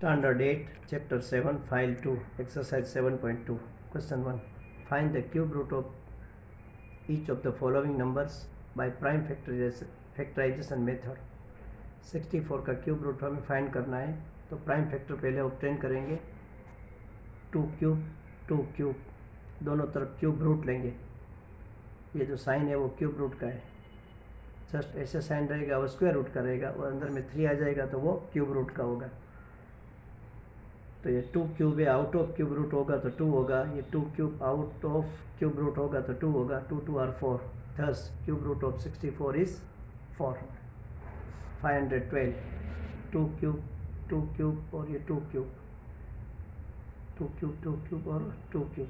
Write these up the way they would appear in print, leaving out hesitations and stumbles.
Standard 8, Chapter 7, File 2, Exercise 7.2. Question 1. Find the cube root of each of the following numbers by prime factorization method. 64 का cube root हमें find करना है, तो prime factor पहले obtain करेंगे. 2 cube दोनों तरफ क्यूब रूट लेंगे. ये जो साइन है वो क्यूब रूट का है. जस्ट ऐसे साइन रहेगा वो स्क्वायर रूट का रहेगा, और अंदर में 3 आ जाएगा तो वो क्यूब रूट का होगा. तो ये 2 क्यूब है, आउट ऑफ क्यूब रूट होगा तो 2 होगा. ये 2 cube out of cube root होगा तो 2 होगा. 2 2 are 4. Thus cube root of 64 is 4. 512. 2 cube और ये 2 क्यूब, 2 क्यूब और 2 क्यूब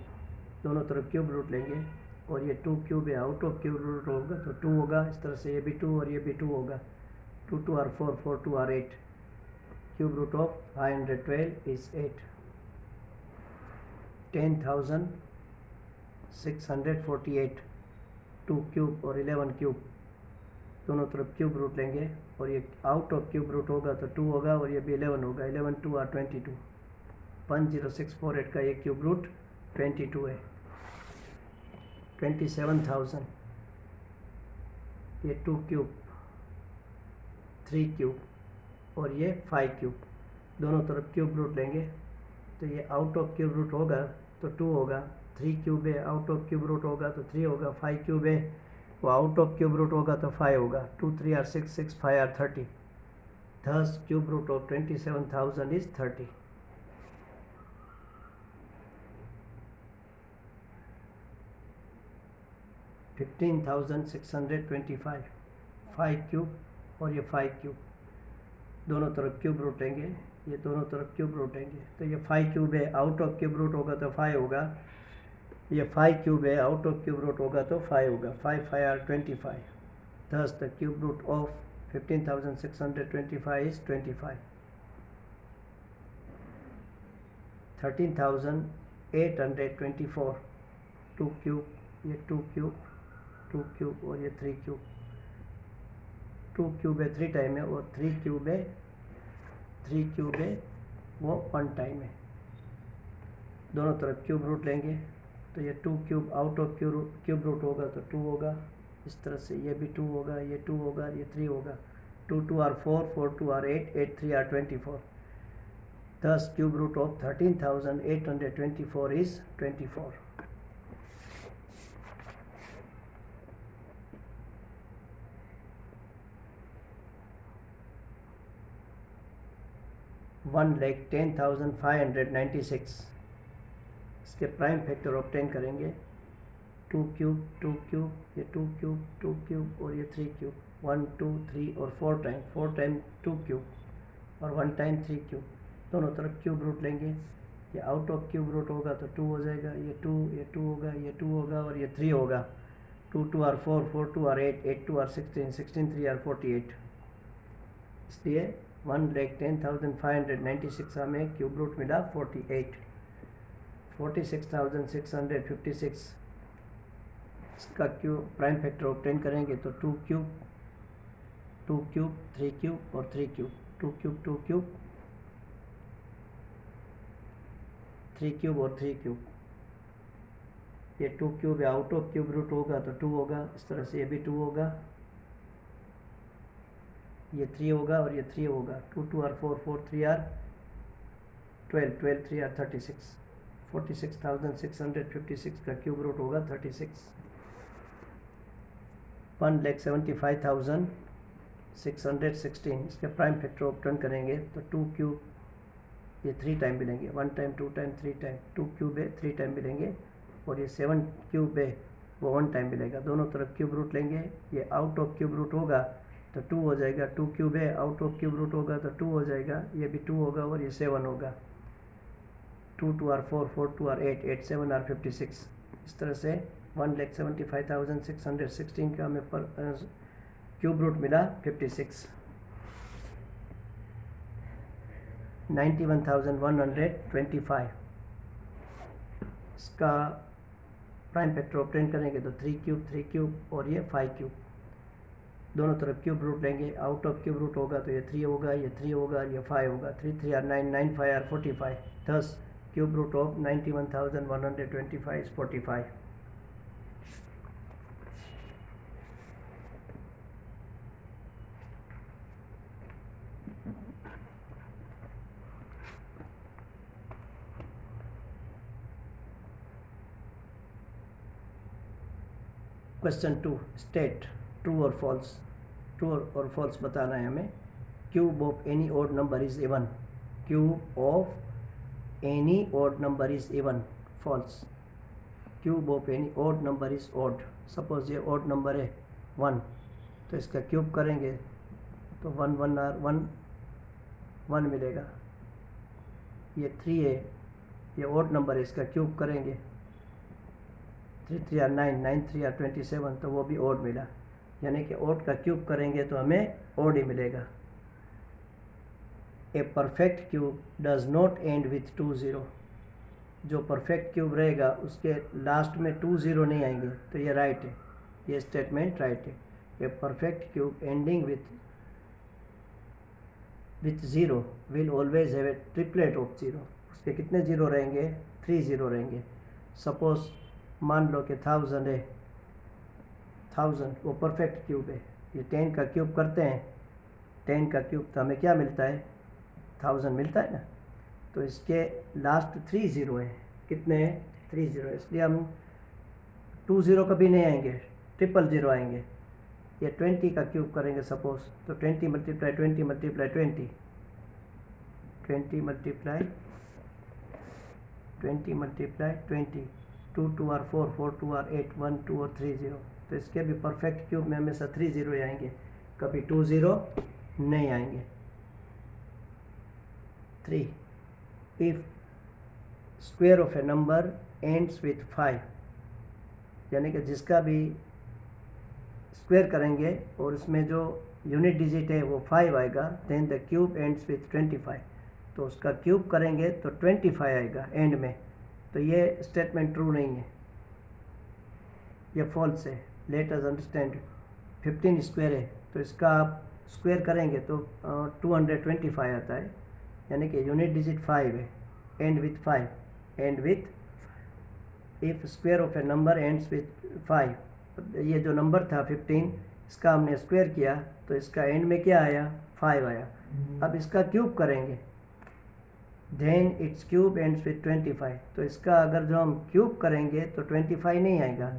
दोनों तरफ क्यूब रूट लेंगे. और ये 2 क्यूब है, आउट ऑफ क्यूब रूट होगा तो 2 होगा. इस तरह से ये भी 2 और ये भी 2 होगा. 2 2 are 4, 4 2 are 8. Cube root of 512 is 8. 10,648. 2 cube और 11 क्यूब दोनों तरफ क्यूब रूट लेंगे. और ये आउट ऑफ क्यूब रूट होगा तो 2 होगा और ये भी 11 होगा. 11 2 आर 22. 10648 का ये क्यूब रूट 22 है. 27,000. ये 2 क्यूब, 3 क्यूब और ये 5 क्यूब दोनों तरफ क्यूब रूट लेंगे. तो ये आउट ऑफ क्यूब रूट होगा तो 2 होगा. 3 क्यूब है, आउट ऑफ क्यूब रूट होगा तो 3 होगा. 5 क्यूब है, वो आउट ऑफ क्यूब रूट होगा तो 5 होगा. 2 3 are 6, 6 5 are 30. Thus cube root of 27,000 is 30. $15,625. 5 cube और ये 5 क्यूब दोनों तरफ क्यूब रूट लेंगे. ये दोनों तरफ क्यूब रूट लेंगे. तो ये 5 क्यूब है, आउट ऑफ क्यूब रूट होगा तो 5 होगा. ये 5 क्यूब है, आउट ऑफ क्यूब रूट होगा तो 5 होगा. 5 5 are 25. Thus the cube root of 15,625 is 25. 13,824. 2 cube, ये 2 क्यूब, 2 क्यूब और ये 3 क्यूब. 2 क्यूब है 3 टाइम है, और 3 क्यूब है वो 1 टाइम है. दोनों तरफ क्यूब रूट लेंगे. तो ये 2 cube out of cube root होगा तो 2 होगा. इस तरह से ये भी 2 होगा, ये 2 होगा, ये 3 होगा. 2 2 are 4, 4 2 are 8, 8 3 are 24. Thus cube root of 13,824 is 24. $1,10,596. इसके प्राइम फैक्टर ऑब्टेन करेंगे. 2 क्यूब, 2 क्यूब, ये 2 क्यूब, 2 क्यूब और ये 3 क्यूब. 1 2 3 और 4 टाइम 2 क्यूब और 1 टाइम 3 क्यूब दोनों तरफ क्यूब रूट लेंगे. ये आउट ऑफ क्यूब रूट होगा तो 2 हो जाएगा. ये 2 होगा, ये 2 होगा और ये 3 होगा. 2 2 आर 4, 4 2 आर 8, 8 2 आर 16, 16 3 आर 48. इसलिए 1,10,596 हमें क्यूब रूट मिला 48. 46,656 इसका क्यूब प्राइम फैक्टर ऑब्टेन करेंगे तो 2 क्यूब, 3 क्यूब और 3 क्यूब. 2 क्यूब, 3 क्यूब और 3 क्यूब. ये 2 क्यूब है, आउट ऑफ क्यूब रूट होगा तो 2 होगा. इस तरह से ये भी 2 होगा, ये 3 होगा और ये 3 होगा. 2 2 आर 4, 4 3 आर 12, 12 3 आर 36. 46,656 का क्यूब रूट होगा 36. 1,75,616 इसके प्राइम फैक्टर ऑब्टेन करेंगे तो 2 क्यूब, ये 3 टाइम मिलेंगे. 1 टाइम 2 टाइम 3 टाइम. 2 क्यूब है 3 टाइम मिलेंगे. और ये 7 क्यूब है वो 1 टाइम मिलेगा. दोनों तरफ क्यूब रूट लेंगे. ये आउट ऑफ क्यूब रूट होगा तो 2 हो जाएगा. 2 क्यूब है, आउट ऑफ क्यूब रूट होगा तो 2 हो जाएगा. ये भी 2 होगा और ये 7 होगा. 2 2 आर 4, 4 2 आर 8, 8 7 आर 56. इस तरह से 1,75,616 का हमें पर क्यूब रूट मिला 56. 91,125 इसका प्राइम फैक्टर ऑब्टेन करेंगे तो 3 क्यूब और ये 5 क्यूब. दोनों तरफ क्यूब रूट लेंगे, आउट ऑफ क्यूब रूट होगा तो ये 3 होगा, ये 3 होगा, ये 5 होगा, 3 3 are 9, 9 5 are 45, thus cube root of 91,125 is 45. Question 2, state true और फॉल्स, ट्रू और फॉल्स बताना है हमें. Cube of any odd number is even, cube of any odd number is even, false. Cube of any odd number is odd. Suppose ये odd number है 1, तो इसका cube करेंगे तो 1 1 आर 1 1 मिलेगा. ये 3 है, ये ऑड नंबर है, इसका क्यूब करेंगे 3 3 आर 9, 9 3 आर 27, तो वो भी ऑड मिला. यानी कि ऑड का क्यूब करेंगे तो हमें ऑड ही मिलेगा. A perfect cube does not and with 2 0. जो परफेक्ट क्यूब रहेगा उसके लास्ट में 2 0 नहीं आएंगे, तो ये राइट है, ये स्टेटमेंट राइट है. A perfect cube ending with 0 will always have a triplet of 0. उसके कितने जीरो रहेंगे? 3 0 रहेंगे. सपोज मान लो कि 1000 है, 1000 वो परफेक्ट क्यूब है. ये 10 का क्यूब करते हैं, 10 का क्यूब तो हमें क्या मिलता है? 1000 मिलता है ना. तो इसके लास्ट 3 0 है. कितने हैं? 3 0. इसलिए हम 2 0 कभी नहीं आएंगे, 000 आएंगे. ये 20 का क्यूब करेंगे सपोज, तो 20 multiply 20 multiply 20, 20 multiply 20 multiply 20, 2 2 are 4, 4 2 are 8, 1 2 और 3 0. तो इसके भी परफेक्ट क्यूब में हमेशा 3 0 आएंगे, कभी 2 0 नहीं आएंगे. 3, if square of A number ends with 5, यानी कि जिसका भी स्क्वायर करेंगे और उसमें जो यूनिट डिजिट है वो 5 आएगा, then the cube ends with 25. तो उसका क्यूब करेंगे तो 25 आएगा एंड में. तो ये स्टेटमेंट ट्रू नहीं है, ये फॉल्स है. Let us understand. 15 स्क्वायर है, तो इसका आप स्क्वायर करेंगे तो 225 आता है, यानी कि यूनिट डिजिट 5 है, and with 5, and with if square of A number ends with 5. ये जो नंबर था 15, इसका हमने स्क्वायर किया तो इसका एंड में क्या आया? 5 आया. अब इसका क्यूब करेंगे, then its cube ends with 25. तो इसका अगर जो हम क्यूब करेंगे तो 25 नहीं आएगा,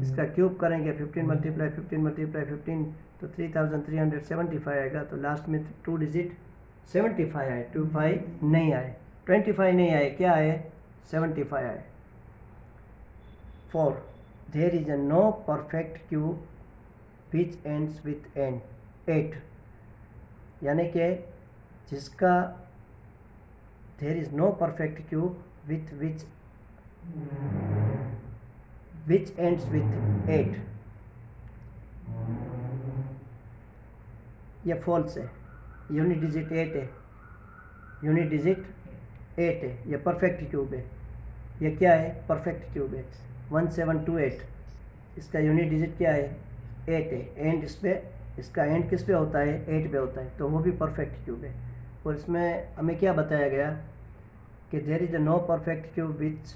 इसका क्यूब करेंगे 15 मल्टीप्लाई 15 मल्टीप्लाई 15, तो 3375 आएगा. तो लास्ट में 2 डिजिट 75 आए, 25 नहीं आए, 25 नहीं आए, क्या आए? 75 आए. 4, there is a no perfect cube which ends with 8, यानी कि जिसका there is no perfect cube with which ends with 8. ये फॉल्स है. यूनिट डिजिट 8 है, यूनिट डिजिट 8 है, ये परफेक्ट क्यूब है. ये क्या है? परफेक्ट क्यूब है. 1728, इसका यूनिट डिजिट क्या है? 8 है. एंड इस पे, इसका एंड किस पे होता है? 8 पे होता है, तो वो भी परफेक्ट क्यूब है. और इसमें हमें क्या बताया गया कि there is a no perfect cube which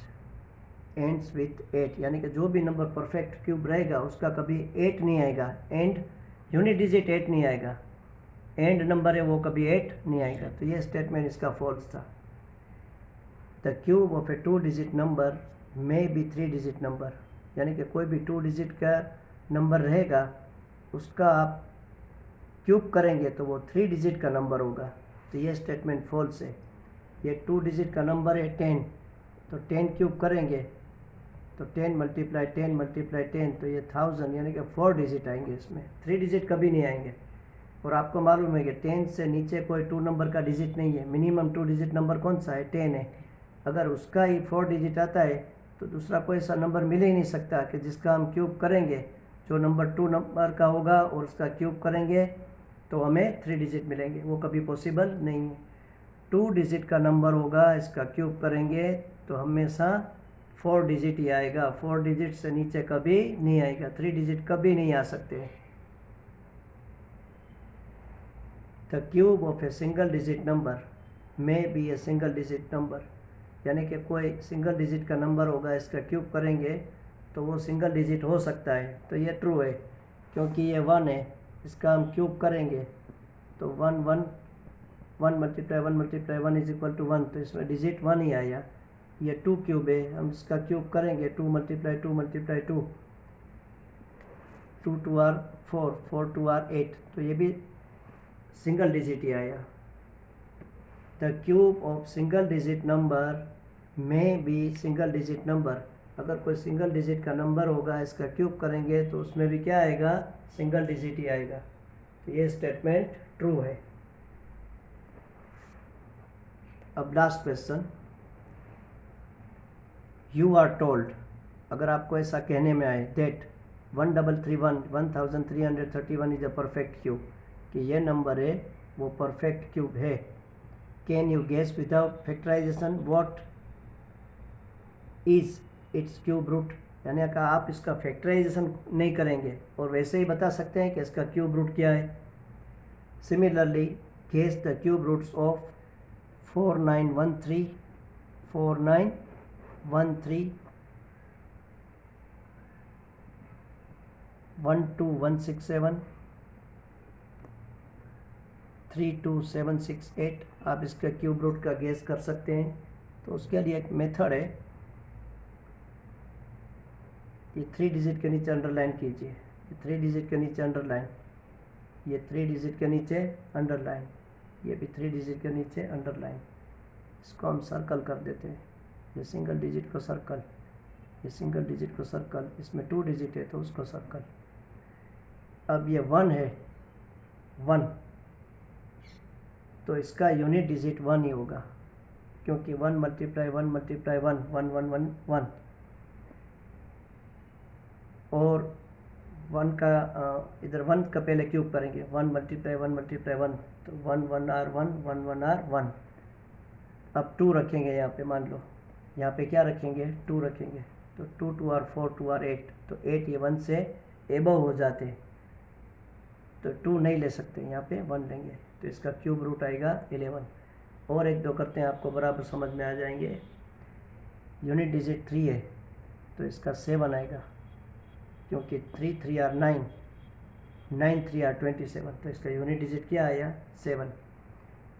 ends with 8, यानी कि जो भी नंबर परफेक्ट क्यूब रहेगा उसका कभी 8 नहीं आएगा, एंड यूनिट डिजिट 8 नहीं आएगा, एंड नंबर है वो कभी 8 नहीं आएगा. तो ये स्टेटमेंट इसका फॉल्स था. The cube of A 2 digit number may be 3 digit number, यानी कि कोई भी 2 डिजिट का नंबर रहेगा उसका आप क्यूब करेंगे तो वो 3 डिजिट का नंबर होगा. तो ये स्टेटमेंट फॉल्स है. ये 2 डिजिट का नंबर है 10, तो 10 क्यूब करेंगे तो 10 मल्टीप्लाई 10 मल्टीप्लाई 10, तो ये 1000, यानी कि 4 डिजिट आएंगे इसमें, 3 डिजिट कभी नहीं आएंगे. और आपको मालूम है कि 10 से नीचे कोई 2 नंबर का डिजिट नहीं है. मिनिमम 2 डिजिट नंबर कौन सा है? 10 है. अगर उसका ही 4 डिजिट आता है तो दूसरा कोई ऐसा नंबर मिल ही नहीं सकता कि जिसका हम क्यूब करेंगे, जो नंबर 2 नंबर का होगा और उसका क्यूब करेंगे तो हमें 3 डिजिट मिलेंगे. वो कभी पॉसिबल नहीं है. 2 डिजिट का नंबर होगा, इसका क्यूब करेंगे तो हमेशा 4 डिजिट ही आएगा. 4 डिजिट से नीचे कभी नहीं आएगा, 3 डिजिट कभी नहीं आ सकते. The cube of a single digit number may be a single digit number, यानी कि कोई सिंगल डिजिट का नंबर होगा, इसका क्यूब करेंगे तो वो सिंगल डिजिट हो सकता है। तो ये ट्रू है क्योंकि ये 1 है, इसका हम क्यूब करेंगे तो 1 1 1 multiply 1 multiply 1 is equal to 1, तो इसमें डिजिट 1 ही आया। ये 2 क्यूब है, हम इसका क्यूब करेंगे 2 मल्टीप्लाई 2 मल्टीप्लाई 2, 2 2 आर 4, 4 2 आर 8, तो ये भी सिंगल डिजिट ही आया। The cube of single digit number may be single digit number, अगर कोई सिंगल डिजिट का नंबर होगा, इसका क्यूब करेंगे तो उसमें भी क्या आएगा, सिंगल डिजिट ही आएगा। तो ये स्टेटमेंट ट्रू है। अब last question, you are told, अगर आपको ऐसा कहने में आए that 1331 is a perfect cube, कि ये नंबर है वो परफेक्ट क्यूब है, can you guess without factorization what is its cube root, यानी कि आप इसका फैक्टराइजेशन नहीं करेंगे और वैसे ही बता सकते हैं कि इसका क्यूब रूट क्या है। Similarly guess the cube roots of 4913 4913 12167 32768, आप इसका क्यूब रूट का गेस कर सकते हैं। तो उसके लिए एक मेथड है, ये 3 डिजिट के नीचे अंडरलाइन कीजिए, ये 3 डिजिट के नीचे अंडरलाइन, ये 3 डिजिट के नीचे अंडरलाइन, ये भी 3 डिजिट के नीचे अंडरलाइन, इसको हम सर्कल कर देते हैं। ये सिंगल डिजिट को सर्कल, ये सिंगल डिजिट को सर्कल, इसमें 2 डिजिट है तो उसको सर्कल। अब ये 1 है 1, तो इसका यूनिट डिजिट 1 ही होगा, क्योंकि 1 मल्टीप्लाई 1 मल्टीप्लाई 1 1 1 1 1, और 1 का इधर 1 का पहले क्यूब करेंगे, 1 मल्टीप्लाई 1 मल्टीप्लाई 1, तो 1 1 आर 1 1 1 आर 1। अब 2 रखेंगे यहाँ पे, मान लो यहाँ पे क्या रखेंगे, 2 रखेंगे, तो 2 2 आर 4 2 आर 8, तो 8 ये 1 से एबव हो जाते हैं, तो 2 नहीं ले सकते, यहाँ पे 1 लेंगे, तो इसका क्यूब रूट आएगा 11। और 1 2 करते हैं, आपको बराबर समझ में आ जाएंगे। यूनिट डिजिट 3 है तो इसका 7 आएगा, क्योंकि 3 3 आर 9 9 3 आर 27, तो इसका यूनिट डिजिट क्या आया 7।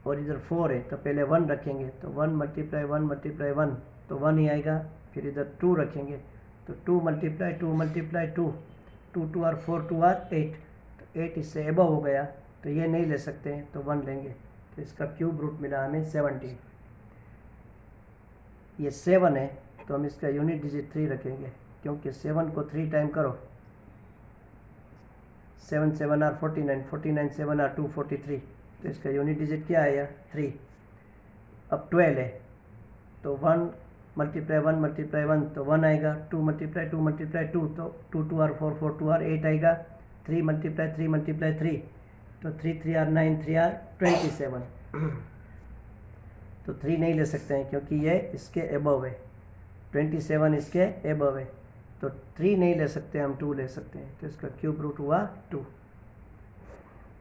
और इधर 4 है तो पहले 1 रखेंगे, तो 1 मल्टीप्लाई 1 मल्टीप्लाई 1, तो 1 ही आएगा। फिर इधर 2 रखेंगे, तो 2 मल्टीप्लाई 2 मल्टीप्लाई 2, 2 2 आर 4 2 आर 8, तो 8 इससे एबव हो गया, तो ये नहीं ले सकते हैं, तो 1 लेंगे, तो इसका क्यूब रूट मिला हमें 17। ये 7 है तो हम इसका यूनिट डिजिट 3 रखेंगे, क्योंकि 7 को 3 टाइम करो, 7 7 आर 49, 49 7 आर 243, तो इसका यूनिट डिजिट क्या आया 3। अब 12 है तो 1 मल्टीप्लाई 1 मल्टीप्लाई 1, तो 1 आएगा, 2 मल्टीप्लाई 2 मल्टीप्लाई 2, तो 2 2 आर 4 4 2 आर 8 आएगा, 3 मल्टीप्लाई 3 मल्टीप्लाई 3, तो 3 3 आर 9 3 आर 27, तो 3 नहीं ले सकते हैं क्योंकि ये इसके एबव है, 27 इसके एबव है, तो 3 नहीं ले सकते, हम 2 ले सकते हैं, तो इसका क्यूब रूट हुआ 2।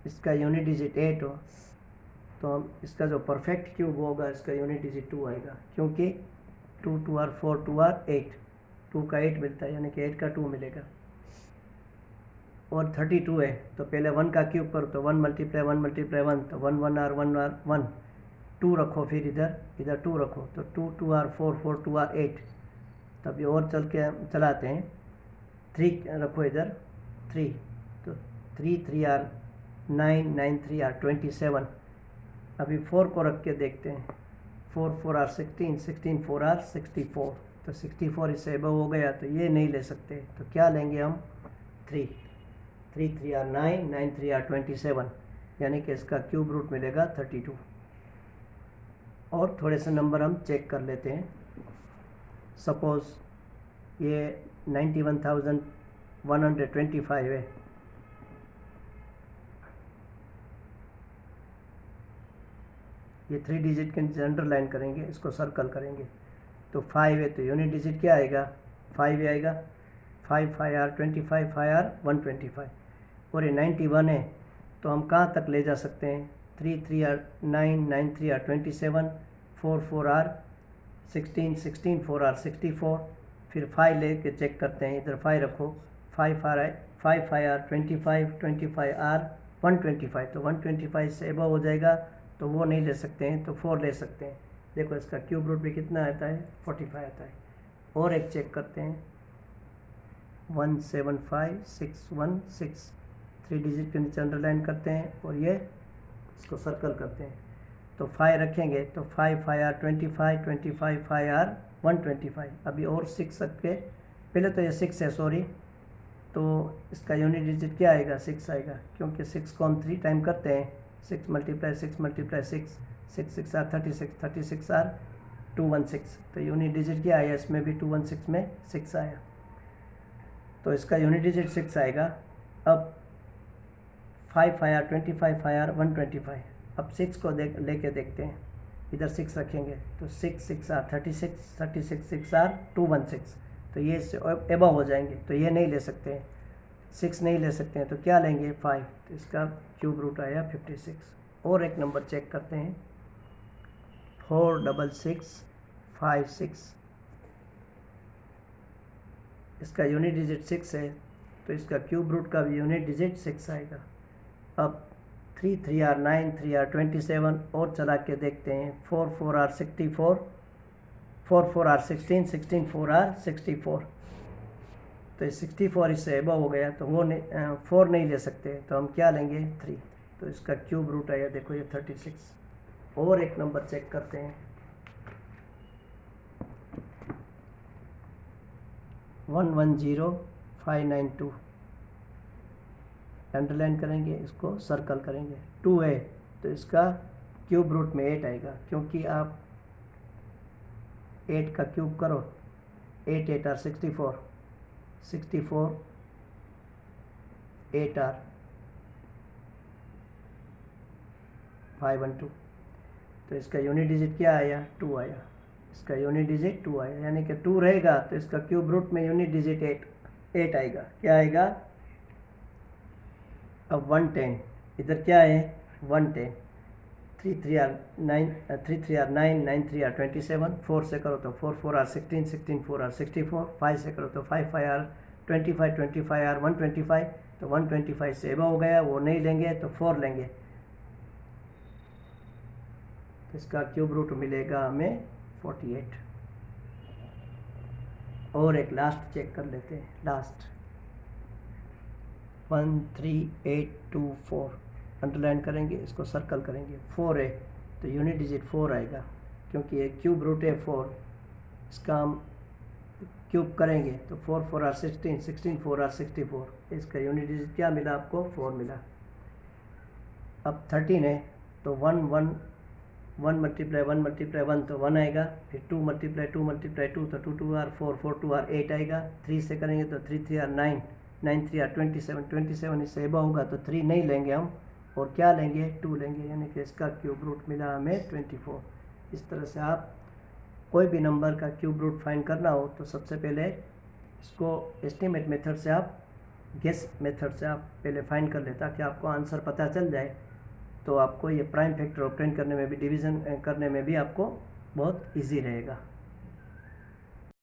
इसका यूनिट डिजिट 8 हो तो हम इसका जो परफेक्ट क्यूब होगा इसका यूनिट डिजिट 2 आएगा, क्योंकि 2 2 आर 4 2 आर 8, 2 का 8 मिलता है, यानी कि 8 का 2 मिलेगा। और 32 है तो पहले 1 का क्यूब करो, तो 1 मल्टीप्लाई 1 मल्टीप्लाई 1, तो 1 1 आर 1 आर 1, 2 रखो, फिर इधर 2 रखो, तो 2 2 आर 4 4 2 आर 8, तब ये और चलाते हैं, 3 रखो इधर 3, तो 3 3 आर 9 9 3 आर 27। अभी 4 को रख के देखते हैं, 4 4 आर 16 16 4 आर 64, तो 64 इससे एबव हो गया, तो ये नहीं ले सकते, तो क्या लेंगे हम 3 3 3 आर 9 9 3 आर 27, यानी कि इसका क्यूब रूट मिलेगा 32। और थोड़े से नंबर हम चेक कर लेते हैं। सपोज़ ये 91,125 है, ये 3 डिजिट के नीचे अंडरलाइन करेंगे, इसको सर्कल करेंगे, तो 5 है तो यूनिट डिजिट क्या आएगा 5 ही आएगा, 5 5 आर 25 5 आर 125। और ये 91 है तो हम कहाँ तक ले जा सकते हैं 3 3 आर 9, 9 3 आर 27, 4 4 आर 16, 16 4 आर 64। फिर 5 लेके चेक करते हैं, इधर 5 रखो, 5 आर 5 5 आर 25, 25 आर 125। तो 125 से एबव हो जाएगा तो वो नहीं ले सकते हैं, तो 4 ले सकते हैं। देखो इसका क्यूब रूट भी कितना आता है, 45 आता है। और एक चेक करते हैं, 175616, 3 डिजिट के नीचे अंडरलाइन करते हैं और ये इसको सर्कल करते हैं। तो 5 रखेंगे तो 5 5 आर 25, 25 5 आर 125। अभी और 6 रख के, पहले तो ये 6 है सॉरी, तो इसका यूनिट डिजिट क्या आएगा, 6 आएगा, क्योंकि 6 को हम 3 टाइम करते हैं। 6 मल्टीप्लाई 6 मल्टीप्लाई 6, 6 6 आर 36, 36 आर 216। तो यूनिट डिजिट क्या आया, इसमें भी 216 में 6 आया, तो इसका यूनिट डिजिट 6 आएगा। अब 5 5 आर 25, 5 आर 125। अब 6 को लेके देखते हैं, इधर 6 रखेंगे तो 6 6 आर 36, 36 6 आर 216। तो ये एबव हो जाएंगे, तो ये नहीं ले सकते हैं, 6 नहीं ले सकते हैं, तो क्या लेंगे 5। तो इसका क्यूब रूट आया 56। और एक नंबर चेक करते हैं, 4 6 6 5 6। इसका यूनिट डिजिट 6 है, तो इसका क्यूब रूट का भी यूनिट डिजिट 6 आएगा। अब 3 3 आर 9, 3 आर 27 और चला के देखते हैं, 4 4 आर 64, 4 4 आर 16, 16 4 आर 64। तो ये 64 इससे एबव हो गया, तो वो 4 नहीं ले सकते, तो हम क्या लेंगे 3। तो इसका क्यूब रूट आया, देखो ये 36। और एक नंबर चेक करते हैं, 110592। अंडरलाइन करेंगे, इसको सर्कल करेंगे। 2 है तो इसका क्यूब रूट में 8 आएगा, क्योंकि आप 8 का क्यूब करो, 8 8 आर 64, 64 8 आर 512। तो इसका यूनिट डिजिट क्या आया, 2 आया। इसका यूनिट डिजिट 2 आया, यानी कि 2 रहेगा तो इसका क्यूब रूट में यूनिट डिजिट 8 आएगा। क्या आएगा, अब 110, इधर क्या है 110। 3 3 आर 9, 3 3 आर 9, 9 3 आर 27। 4 से करो तो 4 4 आर 16, 16 4 आर 64। 5 से करो तो 5 5 आर 25, 25 आर 125। तो 125 से एबव हो गया, वो नहीं लेंगे तो 4 लेंगे। तो इसका क्यूब रूट मिलेगा हमें 48। और एक लास्ट चेक कर लेते हैं, लास्ट 13824। अंडरलाइन करेंगे, इसको सर्कल करेंगे। 4 है तो यूनिट डिजिट 4 आएगा, क्योंकि ये क्यूब रूट है 4। इसका हम क्यूब करेंगे तो 4 4 आर 16, 16 4 आर 64। इसका यूनिट डिजिट क्या मिला आपको, 4 मिला। अब 13 है तो 1 1 1 मल्टीप्लाई 1 मल्टीप्लाई 1 तो 1 आएगा। फिर 2 मल्टीप्लाई 2 मल्टीप्लाई 2 तो 2 2 आर 4, 4 2 आर 8 आएगा। 3 से करेंगे तो 3 3 आर 9, 9 3 आर 27, 27 इससे एबव होगा तो 3 नहीं लेंगे हम, और क्या लेंगे 2 लेंगे, यानी कि इसका क्यूब रूट मिला हमें 24। इस तरह से आप कोई भी नंबर का क्यूब रूट फाइंड करना हो तो सबसे पहले इसको एस्टिमेट मेथड से आप, गेस मेथड से आप पहले फाइंड कर ले, ताकि आपको आंसर पता चल जाए। तो आपको ये प्राइम फैक्टर ऑब्टेन करने में भी, डिवीज़न करने में भी आपको बहुत ईजी रहेगा।